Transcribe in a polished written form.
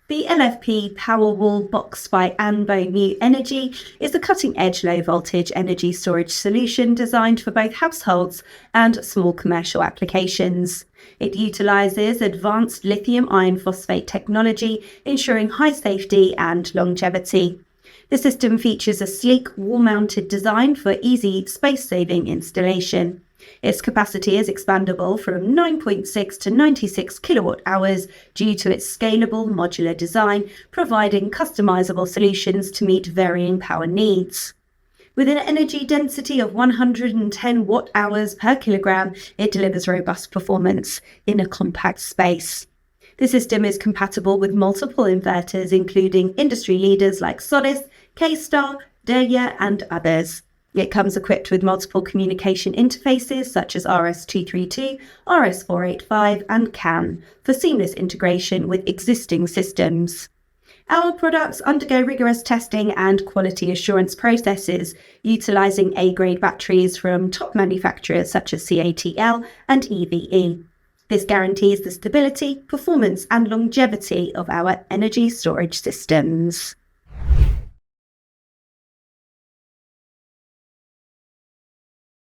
The LFP Powerwall box by Anbo New Energy is a cutting-edge low-voltage energy storage solution designed for both households and small commercial applications. It utilises advanced lithium iron phosphate technology, ensuring high safety and longevity. The system features a sleek wall-mounted design for easy space-saving installation. Its capacity is expandable from 9.6 to 96 kilowatt hours due to its scalable modular design, providing customizable solutions to meet varying power needs. With an energy density of 110 watt-hours per kilogram, it delivers robust performance in a compact space. The system is compatible with multiple inverters, including industry leaders like 𝐊𝐶𝐲, 𝐾𝐞𝐲, and others. It comes equipped with multiple communication interfaces such as RS-232, RS-485, and CAN for seamless integration with existing systems. Our products undergo rigorous testing and quality assurance processes, utilising A-grade batteries from top manufacturers such as CATL and EVE. This guarantees the stability, performance, and longevity of our energy storage systems.